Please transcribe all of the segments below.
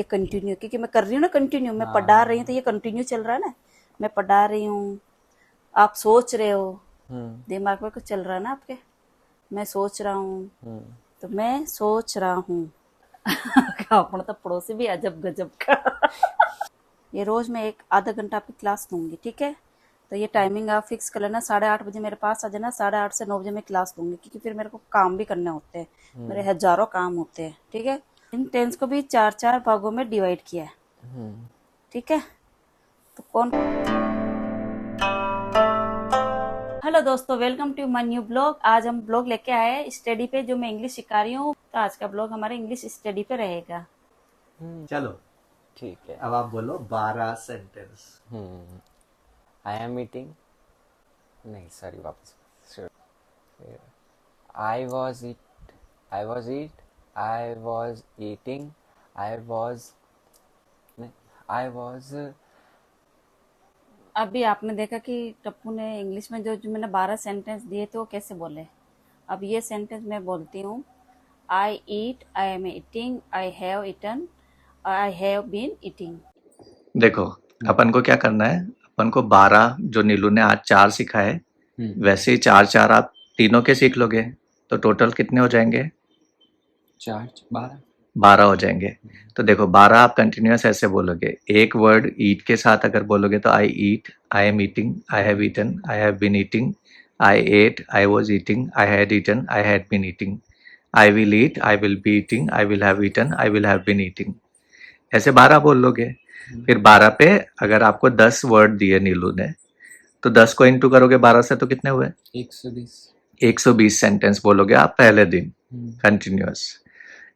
ये कंटिन्यू, क्योंकि मैं कर रही हूँ ना कंटिन्यू, मैं पढ़ा रही हूँ तो ये कंटिन्यू चल रहा है ना। मैं पढ़ा रही हूँ, आप सोच रहे हो, दिमाग में कुछ चल रहा है ना आपके। मैं सोच रहा हूँ, तो मैं सोच रहा हूँ। अपना तो पड़ोसी भी अजब गजब का। ये रोज मैं एक आधा घंटा आपकी क्लास लूंगी, ठीक है। तो ये टाइमिंग आप फिक्स कर लेना, 8:30 बजे मेरे पास आ जाना, 8:30 से 9 बजे मैं क्लास लूंगी, क्योंकि फिर मेरे को काम भी करने होते हैं, मेरे हजारों काम होते हैं, ठीक है। इन टेंस को भी चार चार भागों में डिवाइड किया है, ठीक है। तो कौन। हेलो दोस्तों, welcome to my new blog. आज हम ब्लॉग लेके आए हैं स्टडी पे, जो मैं इंग्लिश सिखा रही हूँ। तो आज का ब्लॉग हमारे इंग्लिश स्टडी पे रहेगा। चलो ठीक है। अब आप बोलो 12 सेंटेंस। आई एम ईटिंग, नहीं सॉरी वापस। I was eat, I was eat, I was eating, I was, नहीं, आई वॉज। अभी आपने देखा कि टप्पू ने इंग्लिश में जो मैंने 12 सेंटेंस दिए थे वो कैसे बोले। अब ये सेंटेंस मैं बोलती हूँ। I eat, I am eating, I have eaten, I have been eating. देखो अपन को क्या करना है, अपन को 12 जो नीलू ने आज 4 सिखाए वैसे ही 4 4 आप तीनों के सीख लोगे तो टोटल कितने हो जाएंगे? 12। 12 हो जाएंगे। तो देखो 12 आप कंटिन्यूअस ऐसे बोलोगे, एक वर्ड ईट के साथ अगर बोलोगे तो I eat, I am eating, I have eaten, I have been eating, I ate, I was eating, I had eaten, I had been eating, I will eat, I will be eating, I will have eaten, I will have been eating. ऐसे 12 बोल लोगे। फिर 12 पे अगर आपको 10 word दिए नीलू ने तो 10 को इंटू करोगे 12 से तो कितने हुए? 120। 120 सेंटेंस बोलोगे आप पहले दिन कंटिन्यूअस।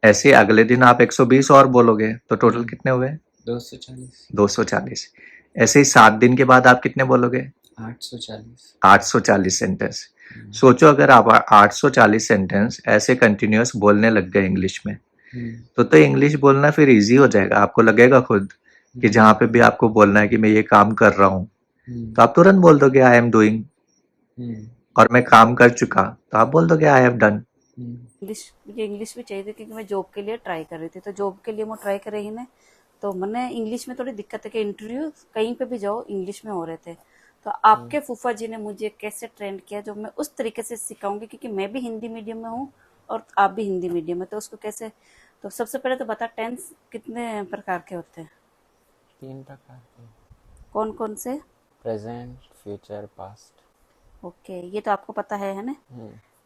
ऐसे अगले दिन आप 120 और बोलोगे तो टोटल कितने हुए? 240। 240। ऐसे ही 7 दिन के बाद आप कितने बोलोगे? 840। 840 सेंटेंस। सोचो अगर आप 840 सेंटेंस ऐसे कंटिन्यूअस बोलने लग गए इंग्लिश में तो इंग्लिश बोलना फिर इजी हो जाएगा। आपको लगेगा खुद कि जहां पे भी आपको बोलना है कि मैं ये काम कर रहा हूं तो आप तुरंत बोल दोगे आई एम डूइंग, और मैं काम कर चुका तो आप बोल दोगे आई हैव डन। इंग्लिश, मुझे इंग्लिश भी चाहिए थी, क्योंकि मैं जॉब के लिए ट्राई कर रही थी। तो जॉब के लिए मैं ट्राई कर रही ना, तो मैंने इंग्लिश में थोड़ी दिक्कत है कि इंटरव्यू कहीं पे भी जाओ इंग्लिश में हो रहे थे। तो आपके फूफा जी ने मुझे कैसे ट्रेंड किया, जो मैं उस तरीके से सिखाऊंगी, क्योंकि मैं भी हिंदी मीडियम में हूँ और आप भी हिंदी मीडियम में। तो उसको कैसे, तो सबसे पहले तो बता, टेंस कितने प्रकार के होते हैं? 3 प्रकार के। कौन कौन से? Present, future, past. ओके, ये तो आपको पता है ना।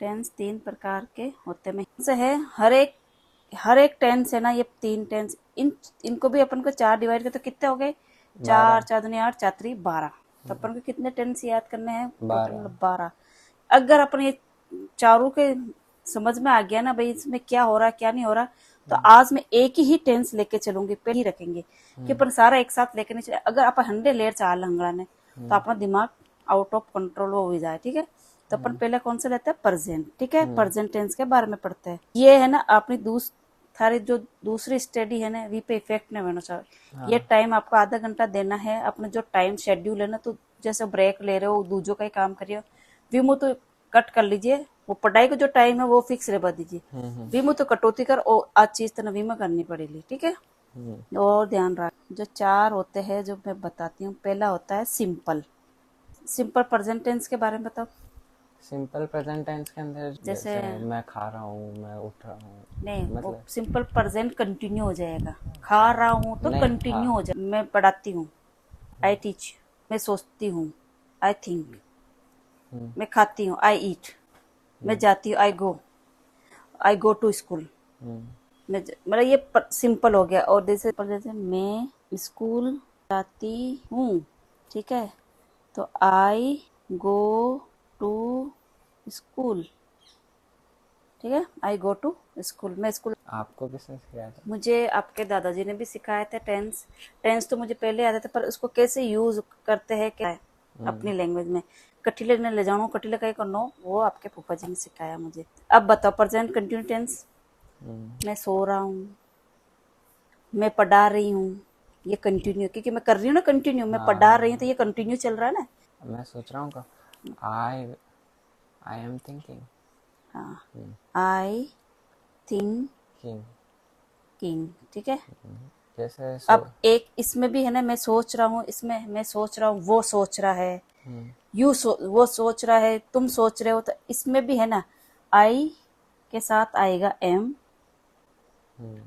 टेंस 3 प्रकार के होते हैं से है। हर एक टेंस है ना, ये 3 टेंस, इनको भी अपन को 4 डिवाइड कर तो कितने हो गए? 4 4 दूनी 8, 4 3 12। तो अपन को कितने टेंस याद करने हैं? टोटल 12। अगर अपन ये चारों के समझ में आ गया ना भाई, इसमें क्या हो रहा है क्या नहीं हो रहा, तो आज मैं एक ही टेंस लेके चलूंगी, पे ही रखेंगे कि अपन सारा एक साथ लेके नहीं चले। अगर आप 100 लेयर चाल हंगड़ा ने, तो अपना दिमाग आउट ऑफ कंट्रोल हो जाए, ठीक है। तो अपन पहले कौन सा लेते हैं? प्रेजेंट, ठीक है। प्रेजेंट टेंस के बारे में पढ़ते हैं। ये है ना अपनी थारी जो दूसरी स्टडी है ना, वी पे इफेक्ट नहीं होना चाहिए। ये टाइम आपको आधा घंटा देना है। अपना जो टाइम शेड्यूल है ना, तो जैसे ब्रेक ले रहे हो, दूजो का ही काम करिए, वी मुँह तो कट कर लीजिए। वो पढ़ाई का जो टाइम है वो फिक्स रहवा दीजिए। वी मुँह तो कटौती कर, और आज चीज तो नवी में करनी पड़ेगी, ठीक है। और ध्यान रख, जो 4 होते हैं जो मैं बताती हूँ। पहला होता है सिंपल। सिंपल प्रेजेंट टेंस के बारे में बताओ। सिंपल प्रेजेंट टेंस के अंदर जैसे जैसे मैं खा रहा हूँ, मैं उठ रहा हूँ, नहीं, वो मतलब सिंपल प्रेजेंट कंटिन्यू हो जाएगा। खा रहा हूँ तो नहीं। हाँ। कंटिन्यू हो जाए। मैं पढ़ाती हूँ, आई टीच। मैं सोचती हूँ, आई थिंक। मैं खाती हूँ, आई ईट। मैं जाती हूँ, आई गो टू स्कूल। मतलब ये सिंपल हो गया। और जैसे मैं स्कूल जाती हूँ, ठीक है। तो आई गो टू स्कूल, ठीक है। आई गो टू स्कूल, मैं स्कूल। आपको किसने सिखाया था? मुझे आपके दादाजी ने भी सिखाया था टेंस। टेंस तो मुझे पहले आता था, पर उसको कैसे यूज करते हैं क्या है अपनी लैंग्वेज में। कटीले ने ले जानो, कटीले का करनो, वो आपके फूफा जी ने सिखाया मुझे। अब बताओ प्रेजेंट कंटिन्यू टेंस। मैं सो रहा हूँ, मैं पढ़ा रही हूँ, ये कंटिन्यू, क्योंकि मैं कर रही हूँ ना कंटिन्यू, मैं पढ़ा रही हूँ तो ये कंटिन्यू चल रहा है ना। मैं सोच रहा हूँ का आई आई एम थिंकिंग। हाँ, आई थिंक किंग। किंग, ठीक है। जैसे अब एक इसमें भी है ना, मैं सोच रहा हूँ, इसमें मैं सोच रहा हूँ, वो सोच रहा है, वो सोच रहा है, तुम सोच रहे हो, तो इसमें भी है ना आई के साथ आएगा एम,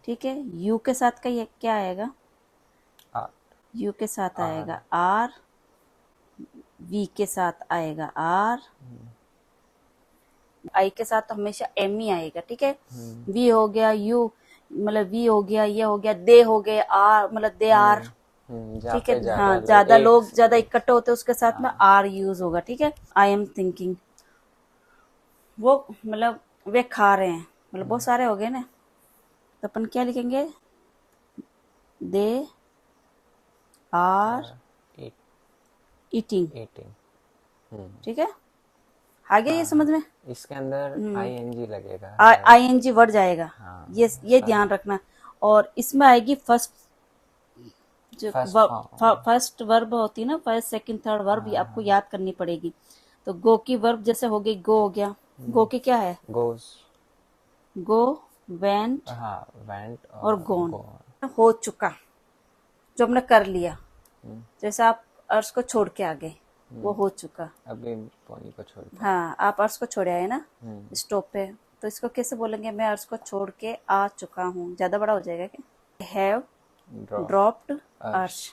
ठीक है। यू के साथ का ये क्या आएगा, आ, यू के साथ आर, आएगा आर, वी के साथ आएगा आर, आई के साथ तो हमेशा एम ही आएगा, ठीक है। वी हो गया, यू मतलब वी हो गया, ये हो गया, दे हो गए, आर मतलब दे आर, जहाँ ठीक पे है। हाँ, ज्यादा ज्यादा एक लोग ज्यादा इकट्ठे होते हैं उसके साथ में आर यूज होगा, ठीक है। आई एम थिंकिंग, वो मतलब वे खा रहे हैं, मतलब बहुत सारे हो गए ना, तो अपन क्या लिखेंगे, they are eat eating, eating. ठीक है। आ गया ये समझ में, इसके अंदर ing लगेगा। आई एन जी वर्ड जाएगा, हाँ, ये ध्यान रखना। और इसमें आएगी फर्स्ट, जो फर्स्ट फॉर्म। फर्स्ट वर्ब होती है ना, फर्स्ट सेकंड थर्ड वर्ब, ये आपको याद करनी पड़ेगी। तो गो की वर्ब जैसे हो गई, गो हो गया, गो की क्या है, गोज, गो, वेंट हाँ, वेंट और और गोन, गो। हो चुका, जो हमने कर लिया, जैसे आप अर्श को छोड़ के आ गए, वो हो चुका। अभी पोनी को छोड़ के। हाँ, आप अर्श को छोड़े आए ना स्टॉप पे, तो इसको कैसे बोलेंगे, मैं अर्श को छोड़ के आ चुका हूँ, ज्यादा बड़ा हो जाएगा क्या, हैव ड्रॉप्ड अर्श,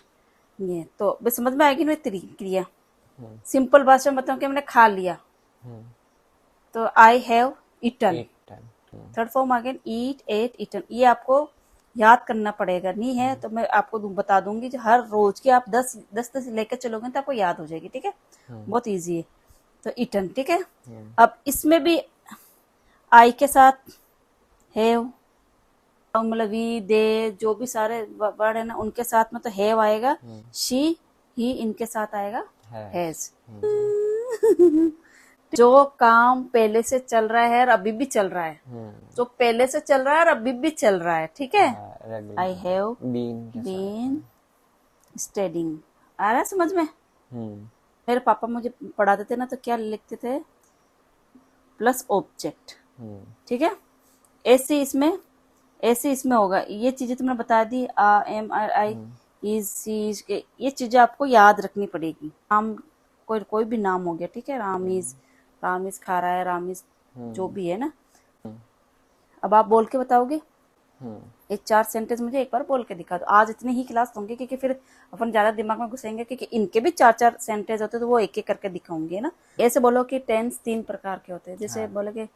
ये तो बस समझ में आएगी ना क्रिया। सिंपल भाषा में बताऊं कि मैंने खा लिया, तो I have eaten, third form आ गया ईट, एट, ईटन। ये आपको याद करना पड़ेगा, नहीं है तो मैं आपको बता दूंगी, जो हर रोज के आप 10 लेकर चलोगे तो आपको याद हो जाएगी, ठीक है। बहुत इजी है, तो ईटन, ठीक है। अब इसमें भी आई के साथ हैव, मतलब वी, दे, जो भी सारे वर्ड है ना, उनके साथ में तो हैव आएगा, शी, ही, इनके साथ आएगा हैज। जो काम पहले से चल रहा है और अभी भी चल रहा है, जो पहले से चल रहा है और अभी भी चल रहा है, ठीक है। आई हैव बीन स्टडिंग, आ रहा है समझ में। मेरे पापा मुझे पढ़ाते थे ना, तो क्या लिखते थे, प्लस ऑब्जेक्ट, ठीक है। ऐसे इसमें होगा, ये चीजें तुमने बता दी, एम, आई, इज, सी, ये चीजें आपको याद रखनी पड़ेगी। नाम, कोई भी नाम हो गया, ठीक है, रामीज खा रहा है, रामीज जो भी है ना। अब आप बोल के बताओगे, एक 4 सेंटेंस मुझे एक बार बोल के दिखा दो। आज इतनी ही क्लास दूंगी, क्योंकि फिर अपन ज्यादा दिमाग में घुसेंगे, क्योंकि इनके भी 4 सेंटेंस होते हैं, तो वो एक एक करके दिखाऊंगी ना। ऐसे बोलो कि टेंस 3 प्रकार के होते हैं, जैसे बोलोगे,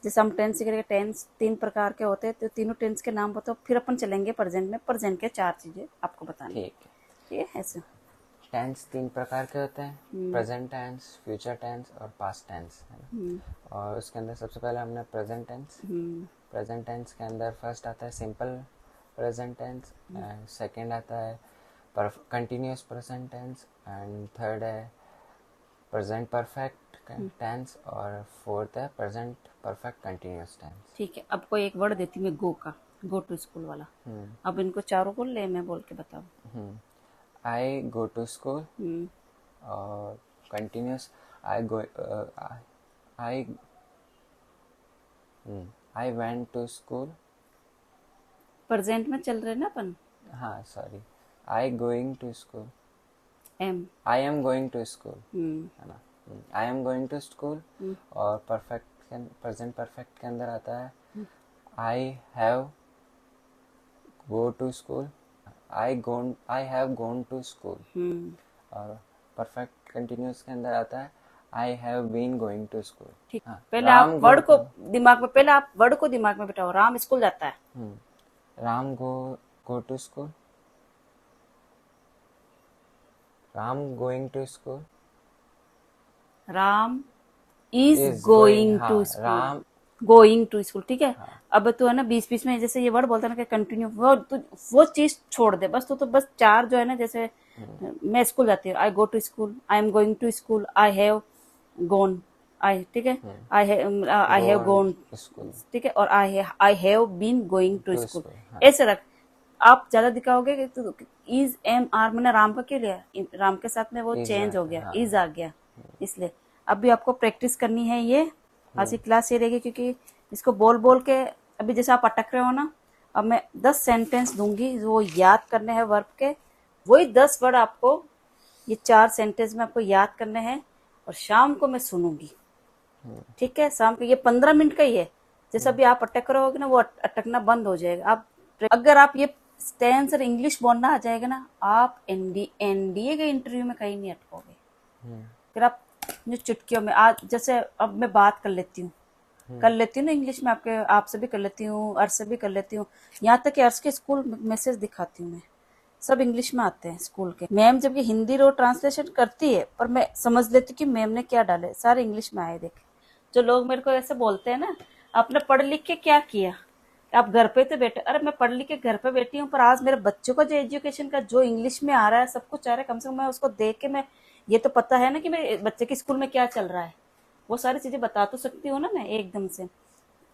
जैसे हम टेंस सीख रहे, टेंस 3 प्रकार के होते हैं, तो तीनों टेंस के नाम बताओ, फिर अपन चलेंगे प्रेजेंट में, प्रेजेंट के 4 चीजें आपको बतानी, ठीक है। ऐसे टेंस 3 प्रकार के होते हैं, प्रेजेंट टेंस, फ्यूचर टेंस और पास्ट टेंस, है ना। और उसके अंदर सबसे पहले हमने प्रेजेंट टेंस। प्रेजेंट टेंस के अंदर फर्स्ट आता है सिंपल प्रेजेंट टेंस, सेकंड आता है continuous present tense, and third है प्रेजेंट परफेक्ट टेंस, और फोर्थ है प्रेजेंट परफेक्ट कंटिन्यूअस टेंस। ठीक है। अब कोई एक वर्ड देती मैं, गो का, गो टू स्कूल वाला। अब इनको चारों को ले, मैं बोल के बताऊं। आई गो टू स्कूल, और continuous I went to school. Present में चल रहे ना अपन। हाँ, sorry, I going to school, am, I am going to school, है ना। I am going to school. और प्रेजेंट परफेक्ट के अंदर आता है I have go to school, I have gone to school. और परफेक्ट कंटिन्यूअस के अंदर आता है I have been going to school. ठीक। पहले आप वर्ड को दिमाग में, पहले आप वर्ड को दिमाग में बिठाओ। राम स्कूल जाता है, Ram go to school, Ram going to school, Ram is going to school, Ram going to school, ठीक है। अब तो है ना, बीच बीच में जैसे ये वर्ड बोलता है ना कि कंटिन्यू, वो चीज छोड़ दे बस। तो बस 4 जो है ना, जैसे मैं स्कूल जाती हूँ, I go to school, I am going to school, I have gone, I, ठीक है, आई हैव गोन स्कूल, ठीक है, और I have been going to school. ऐसे रख। आप ज्यादा दिखाओगे तो इज, एम, आर, मैंने राम का क्यों लिया, राम के साथ में वो चेंज हो गया, इज आ गया, इसलिए। अब भी आपको प्रैक्टिस करनी है ये, आज की क्लास ये रहेगी, क्योंकि इसको बोल बोल के, अभी जैसे आप अटक रहे हो ना, अब मैं 10 सेंटेंस दूंगी जो याद करने हैं वर्ब के, वही 10 वर्ड आपको ये 4 सेंटेंस में आपको याद करने हैं और शाम को मैं सुनूंगी। ठीक है, शाम को ये 15 मिनट का ही है। जैसे अभी आप अटक रहोगे ना, वो अटकना बंद हो जाएगा। आप अगर आप ये टेंस और इंग्लिश बोलना आ जाएगा ना, आप एनडीए के इंटरव्यू में कहीं नहीं अटकोगे। फिर आप जो चुटकियों में आज जैसे अब मैं बात कर लेती हूँ ना इंग्लिश में, आपसे भी कर लेती हूँ, अर्श से भी कर लेती हूँ, यहाँ तक कि अर्श के स्कूल मैसेज दिखाती हूँ मैं, सब इंग्लिश में आते हैं स्कूल के। मैम जब ये हिंदी रो ट्रांसलेशन करती है, पर मैं समझ लेती हूँ कि मैम ने क्या डाले, सारे इंग्लिश में आए। देखे जो लोग मेरे को ऐसे बोलते हैं ना, आपने पढ़ लिख के क्या किया, आप घर पे तो बैठे। अरे मैं पढ़ लिख के घर पे बैठी हूँ, पर आज मेरे बच्चों का जो एजुकेशन का जो इंग्लिश में आ रहा है, सब कुछ आ रहा है, कम से कम मैं उसको देख के मैं ये तो पता है ना कि मेरे बच्चे के स्कूल में क्या चल रहा है, वो सारी चीजें बता तो सकती हूँ ना मैं एकदम से।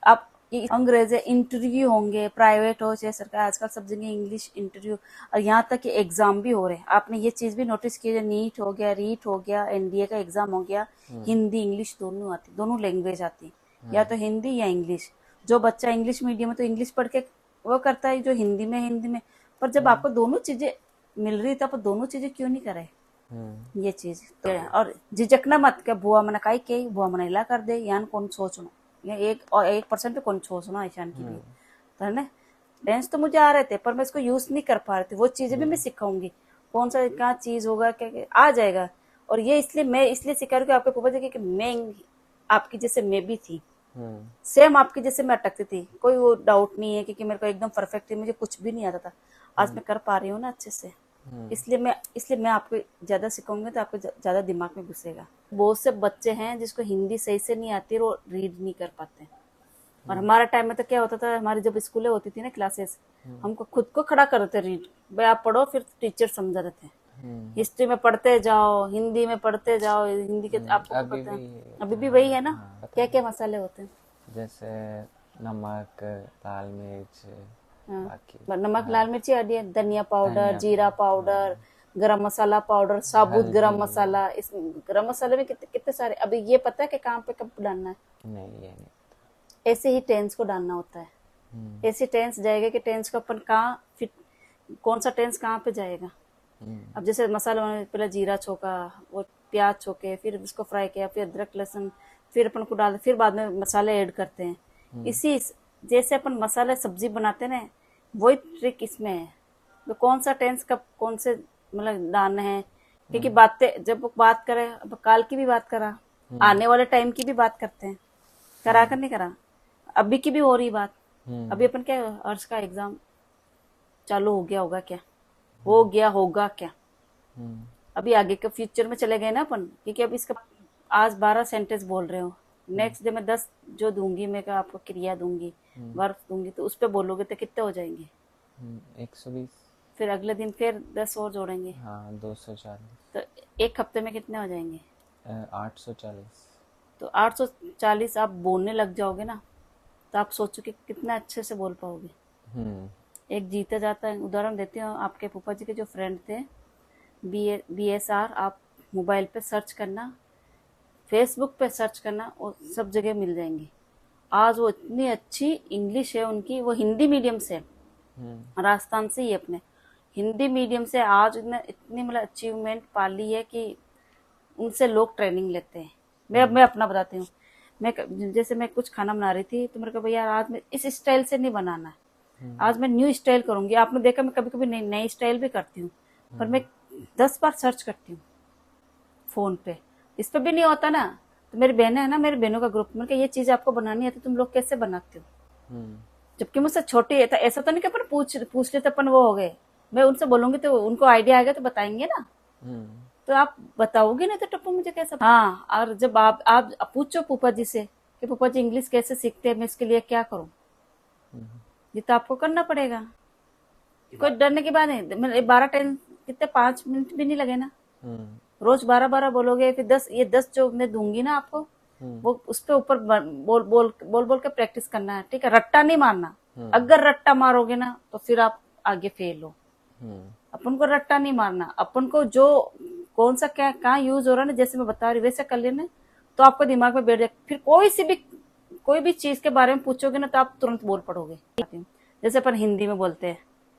आप अंग्रेजी इंटरव्यू होंगे, प्राइवेट हो चाहे सरकार, आजकल सब जगह इंग्लिश इंटरव्यू, और यहाँ तक कि एग्जाम भी हो रहे हैं। आपने ये चीज भी नोटिस की, नीट हो गया, रीट हो गया, एनडीए का एग्जाम हो गया, हिंदी इंग्लिश दोनों आती, दोनों लैंग्वेज आती, या तो हिंदी या इंग्लिश। जो बच्चा इंग्लिश मीडियम में तो इंग्लिश पढ़ के वो करता है, जो हिंदी में, पर जब आपको दोनों चीजें मिल रही तो आप दोनों चीजें क्यों नहीं करे। ये चीज और झिझकना मत के बुआ मना काई के बुआ मना इला कर दे, यान कौन सोचना, या 1% पे कौन सोचना ईशान की भी तो है ना। टेंस तो मुझे आ रहे थे, पर मैं इसको यूज नहीं कर पा रही थी। वो चीजें भी मैं सिखाऊंगी, कौन सा क्या चीज होगा, क्या आ जाएगा। और ये इसलिए सिखा रही हूँ आपके पापा जी कि मैं आपकी जैसे मैं भी थी, सेम आपकी जैसे मैं अटकती थी। कोई वो डाउट नहीं है क्योंकि मेरे को एकदम परफेक्ट थी, मुझे कुछ भी नहीं आता था। आज मैं कर पा रही हूँ ना अच्छे से, इसलिए मैं आपको ज्यादा सिखाऊंगी तो आपको ज्यादा दिमाग में घुसेगा। बहुत से बच्चे हैं जिसको हिंदी सही से नहीं आती, वो रीड नहीं कर पाते। और हमारा टाइम में तो क्या होता था, हमारी जब स्कूलें होती थी ना क्लासेस, हमको खुद को खड़ा करते रीड, भाई आप पढ़ो, फिर टीचर समझा देते हैं। हिस्ट्री में पढ़ते जाओ, हिंदी में पढ़ते जाओ, हिंदी के आपको पता है अभी भी वही है ना। क्या क्या मसाले होते हैं, जैसे नमक, लाल मिर्च, नमक, लाल मिर्ची, धनिया पाउडर, जीरा पाउडर, गरम मसाला पाउडर, साबुत गरम मसाला। इस गरम मसाले में कितने सारे, अभी ये पता है कि कहाँ पे कब डालना है? नहीं, ये नहीं। ऐसे ही टेंस को डालना होता है। ऐसे टेंस जाएगा कि टेंस को अपन कहाँ फिट, कौन सा टेंस कहाँ पे जाएगा। अब जैसे मसाला पहले जीरा छोका, वो प्याज छोके, फिर उसको फ्राई किया, फिर अदरक लहसुन, फिर अपन को डाल, फिर बाद में मसाले ऐड करते हैं। इसी जैसे अपन मसाले सब्जी बनाते हैं ना, वही ट्रिक इसमें है। तो कौन सा टेंस कब कौन से मतलब डालना है, क्योंकि बातें जब बात करें, अब काल की भी बात करा, आने वाले टाइम की भी बात करते हैं, करा कर नहीं करा, अभी की भी हो रही बात। अभी अपन क्या, अर्श का एग्जाम चालू हो गया होगा क्या, हो गया होगा क्या, अभी आगे के फ्यूचर में चले गए ना अपन, क्योंकि अब इसका आज 12 सेंटेंस बोल रहे हो, नेक्स्ट डे में 10 जो दूंगी मैं, आपको क्रिया दूंगी, वर्ब दूंगी, तो उस पे बोलोगे तो कितने हो जाएंगे? 120। फिर अगले दिन फिर 10 और जोड़ेंगे, हाँ 240। तो एक हफ्ते में कितने हो जाएंगे? 840। तो 840 आप बोलने लग जाओगे ना, तो आप सोचो कि कितना अच्छे से बोल पाओगे। एक जीता जाता है उदाहरण देती हूँ, आपके फूफा जी के जो फ्रेंड थे BSR, आप मोबाइल पे सर्च करना, फेसबुक पे सर्च करना, वो सब जगह मिल जाएंगे। आज वो इतनी अच्छी इंग्लिश है उनकी, वो हिंदी मीडियम से, राजस्थान से ही अपने हिंदी मीडियम से, आज इतनी मतलब अचीवमेंट पा ली है कि उनसे लोग ट्रेनिंग लेते हैं। मैं अपना बताती हूँ, जैसे मैं कुछ खाना बना रही थी, तो मेरे को भैया आज मैं इस स्टाइल से नहीं बनाना है, आज मैं न्यू स्टाइल करूंगी। आपने देखा मैं कभी कभी नई स्टाइल भी करती हूँ, पर मैं 10 बार सर्च करती हूँ फोन पे। इस पे भी नहीं होता ना, तो मेरी बहन है ना, मेरी बहनों का ग्रुप में, ये चीज आपको बनानी है तो तुम लोग कैसे बनाते हो? जबकि मुझसे छोटी है, ऐसा तो नहीं कि अपन पूछ लेते अपन वो हो गए। मैं उनसे बोलूंगी तो उनको आइडिया आएगा तो बताएंगे ना, तो आप बताओगे ना तो टप्पू मुझे कैसे। हाँ, और जब आप पूछो फूफा जी से कि फूफा जी इंग्लिश कैसे सीखते हैं, मैं इसके लिए क्या करूं, ये तो आपको करना पड़ेगा। कोई डरने की बात नहीं। 12 10 कितने 5 मिनट भी नहीं लगे ना, रोज 12 बोलोगे, फिर 10 जो मैं दूंगी ना आपको, वो उसके ऊपर बोल के प्रैक्टिस करना है। ठीक है, रट्टा नहीं मारना। अगर रट्टा मारोगे ना तो फिर आप आगे फेल हो। अपन को रट्टा नहीं मारना, अपन को जो कौन सा क्या कहाँ यूज हो रहा है ना, जैसे मैं बता रही वैसे कर लेना, तो आपको दिमाग में बैठ जाए। फिर कोई भी चीज के बारे में पूछोगे ना तो आप तुरंत बोल पड़ोगे। जैसे अपन हिंदी में बोलते हैं,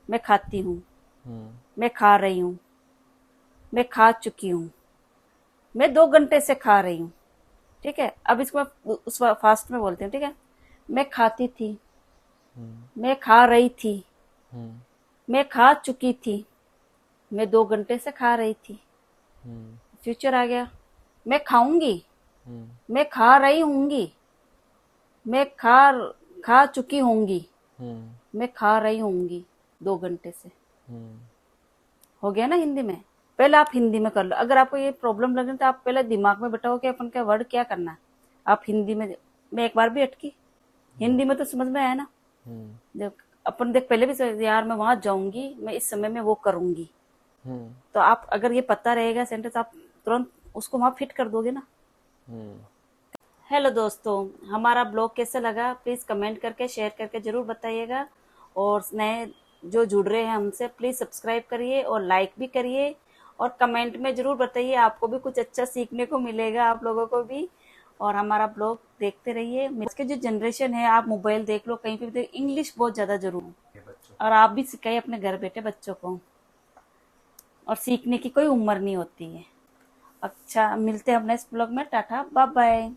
मैं खाती हूँ, हम्म, मैं खा रही हूँ, मैं खा चुकी हूँ, मैं 2 घंटे से खा रही हूँ। ठीक है, अब इसको मैं उस फास्ट में बोलते हैं। ठीक है, मैं खाती थी, मैं खा रही थी, हम्म, मैं खा चुकी थी, मैं 2 घंटे से खा रही थी। हम्म, फ्यूचर आ गया, मैं खाऊंगी, हम्म, मैं खा रही हूंगी, मैं खा चुकी होंगी, हम्म, मैं खा रही होंगी 2 घंटे से। हम्म, हो गया ना हिंदी में। पहले आप हिंदी में कर लो। अगर आपको ये प्रॉब्लम लगे तो आप पहले दिमाग में बैठाओ कि अपन का वर्ड क्या करना है। आप हिंदी में, मैं एक बार भी अटकी, हिंदी में तो समझ में आया ना। हम्म, जब अपन देख पहले भी यार मैं वहां जाऊंगी, मैं इस समय में वो करूंगी, हम्म, तो आप अगर ये पता रहेगा सेंटेंस, आप तुरंत उसको वहां फिट कर दोगे ना। हम्म। हेलो दोस्तों, हमारा ब्लॉग कैसा लगा प्लीज कमेंट करके शेयर करके जरूर बताइएगा। और नए जो जुड़ रहे हैं हमसे प्लीज सब्सक्राइब करिए और लाइक भी करिए, और कमेंट में जरूर बताइए, आपको भी कुछ अच्छा सीखने को मिलेगा, आप लोगों को भी। और हमारा ब्लॉग देखते रहिए। आज की जो जनरेशन है, आप मोबाइल देख लो, कहीं पे भी देख, इंग्लिश बहुत ज्यादा जरूरी है, और आप भी सिखाइए अपने घर बैठे बच्चों को। और सीखने की कोई उम्र नहीं होती है। अच्छा, मिलते हैं अपने नेक्स्ट ब्लॉग में। टाटा बाय बाय।